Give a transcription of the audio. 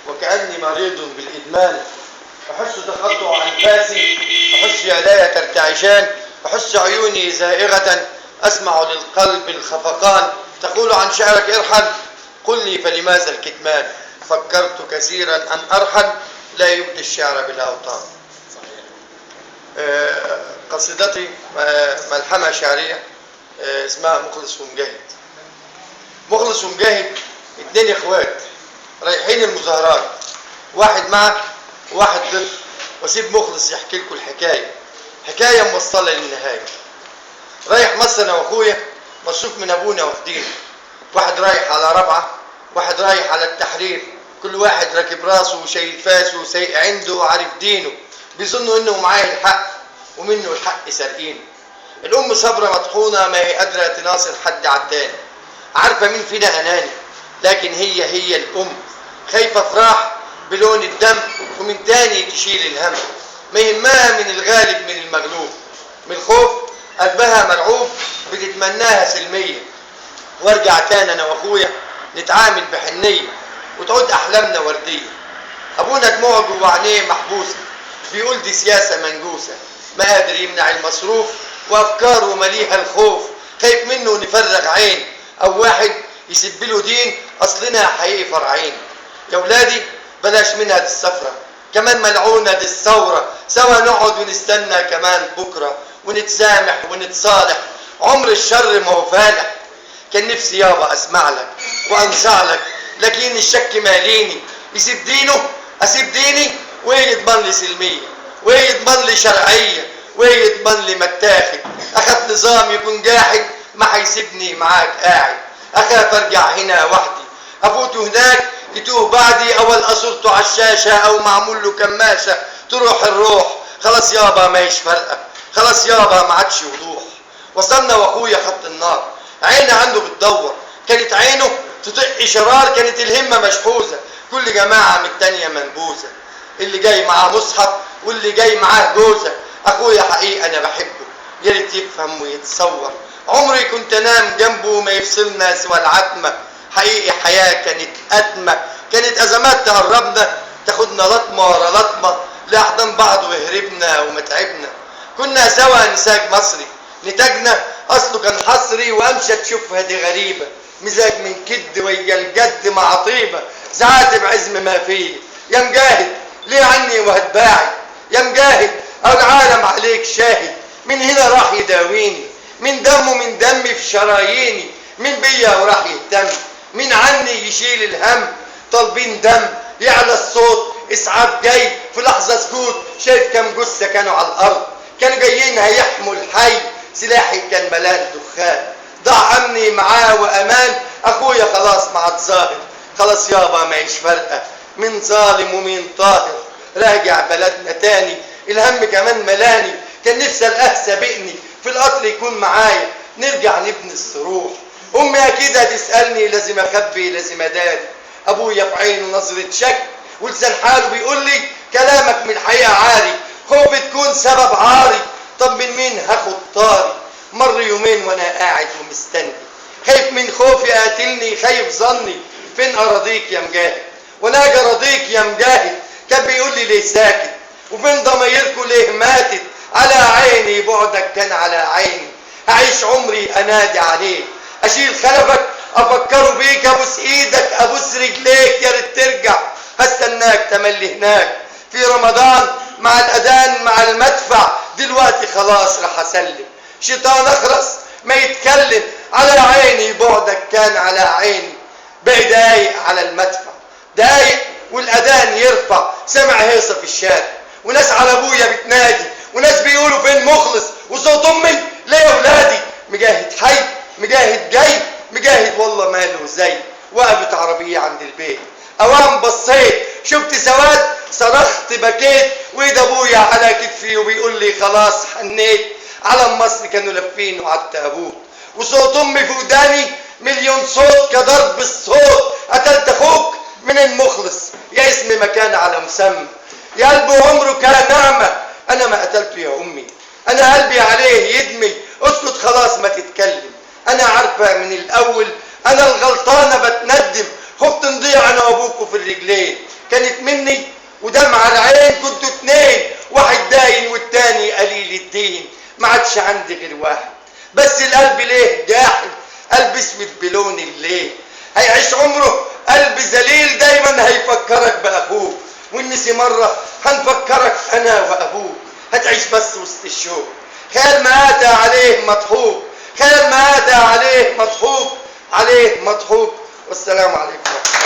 وكأني مريض بالإدمان، أحس تقطع أنفاسي، أحس يداي ترتعشان، أحس عيوني زائغة، أسمع للقلب الخفقان. تقول عن شعرك ارحل، قل لي فلماذا الكتمان؟ فكرت كثيرا أن أرحل، لا يبدي الشعر بالأوطان. قصيدتي ملحمة شعرية اسمها مخلص ومجاهد. مخلص ومجاهد اتنين اخوات رايحين المظاهرات، واحد معه وواحد ضد، واسيب مخلص يحكي لكم الحكايه، حكايه موصله للنهايه. رايح مصر انا واخويا، مصروف من ابونا واخدينه، واحد رايح على رابعه، واحد رايح على التحرير، كل واحد راكب راسه وشايل فاسه وسايق عنده وعارف دينه، بيظنوا انه معاه الحق ومنه الحق سارقينه. الام صبره مطحونه، ما هي قادره تناصر حد على التاني، عارفه مين فينا اناني، لكن هي الام خايفه افراح بلون الدم، ومن تاني تشيل الهم، ما يهمها من الغالب من المغلوب، من الخوف قلبها مرعوب، بتتمناها سلميه. وارجع تاني انا واخويا نتعامل بحنيه، وتعود احلامنا ورديه. ابونا دموعه جوه عينيه محبوسه، بيقول دي سياسه منجوسه، ما قادر يمنع المصروف، وافكاره مليها الخوف، خايف منه نفرغ عين، او واحد يسب له دين، اصلنا حقيقي فرعين. يا ولادي بلاش منها دي السفره، كمان ملعونه دي الثوره، سوا نقعد ونستنى كمان بكره، ونتسامح ونتصالح، عمر الشر ما هو فالح. كان نفسي يابا اسمع لك وانصح لك، لكن الشك ماليني، يسيب دينه اسيب ديني، وايه يضمن لي سلميه، وايه يضمن لي شرعيه، وايه يضمن لي متاخد. اخاف نظام يكون جاحد، ما هيسيبني معاك قاعد، اخاف ارجع هنا وحدي، افوت هناك يتوه بعدي، اول اصورته على الشاشه او معمول له كماشه، تروح الروح. خلاص يابا ما هيش فارقه، خلاص يابا ما عادش وضوح. وصلنا واخويا خط النار، عينه عنده بتدور، كانت عينه تطق شرار، كانت الهمه مشحوذه، كل جماعه من التانيه منبوذه، اللي جاي معاه مصحف واللي جاي معاه جوزه. اخويا حقيقي انا بحبه، يا ريت يفهم ويتصور، عمري كنت انام جنبه ما يفصلنا سوى العتمه. حقيقي حياه كانت اتمه، كانت ازمات تقربنا، تاخدنا لطمه ورا لطمه، لاحضان بعض وهربنا ومتعبنا. كنا سوا نساج مصري، نتاجنا اصله كان حصري، وامشى تشوفها دي غريبه، مزاج من كد ويا الجد مع طيبه، زعات بعزم ما فيه. يا مجاهد ليه عني وهتباعد، يا مجاهد او العالم عليك شاهد، من هنا راح يداويني، من دمه من دمي في شراييني، من بيا وراح يهتم، من عني يشيل الهم. طالبين دم يعلى الصوت، اسعاف جاي في لحظه سكوت، شايف كام جثه كانوا على الارض، كانوا جايين هيحموا الحي، سلاحي كان ملان دخان، ضاع امني معاه وامان. اخويا خلاص مع الظاهر، خلاص يابا ما هيش فارقه، من ظالم ومين طاهر، راجع بلدنا تاني، الهم كمان ملاني. كان نفسي القاه سابقني في القطر يكون معايا، نرجع نبني الصروح. امي اكيد هتسالني، لازم اخبي لازم اداري، ابويا في عينه نظره شك، ولسان حاله بيقول لي كلامك من الحقيقه عاري، خوفي تكون سبب عاري. طب من مين هاخد طاري؟ مر يومين وانا قاعد ومستني، خايف من خوفي قاتلني، خايف ظني فين اراضيك يا مجاهد، وانا اجي اراضيك يا مجاهد. كان بيقول لي ليه ساكت، وفين ضمايركم ليه ماتت، على عيني بعدك كان على عيني، هعيش عمري انادي عليك، اشيل خلفك افكره بيك، ابوس ايدك ابوس رجليك، يا ريت ترجع هستناك تملي هناك في رمضان مع الاذان مع المدفع. دلوقتي خلاص راح اسلم، شيطان اخرس ما يتكلم، على عيني بعدك كان على عيني. باقي دايق على المدفع، دايق والاذان يرفع، سمع هيصه في الشارع، وناس على ابويا بتنادي، وناس بيقولوا فين مخلص، وصوت امي ليه يا ولادي، مجاهد حي مجاهد جاي، مجاهد والله ماله زي. وقفت عربيه عند البيت، اوام بصيت شفت سواد، صرخت بكيت، وايد ابويا على كتفي وبيقول لي خلاص حنيت. علم مصر كانوا لافينه على التابوت، وصوت امي في وداني مليون صوت كضرب الصوت، قتلت اخوك من المخلص، يا اسم مكان على مسمى، يا قلبه عمره كان نعمه، انا ما قتلته يا امي، انا قلبي عليه يدمي، اسكت خلاص ما تتكلم، انا عارفه من الاول انا الغلطانه بتندم، خفت نضيع انا وابوكوا في الرجلين، كانت مني ودمع العين كنتوا اتنين، واحد داين والتاني قليل الدين. ما عادش عندي غير واحد بس القلب ليه جاحد، قلب اسود بلون الليل. هيعيش عمره قلب ذليل دايما هيفكرك باخوك، والنسي مره هنفكرك انا وابوك. هتعيش بس وسط الشوق، خيال ما اتى عليه مضحوك، خيال ما اتى عليه مضحوك، عليه مضحوك. والسلام عليكم.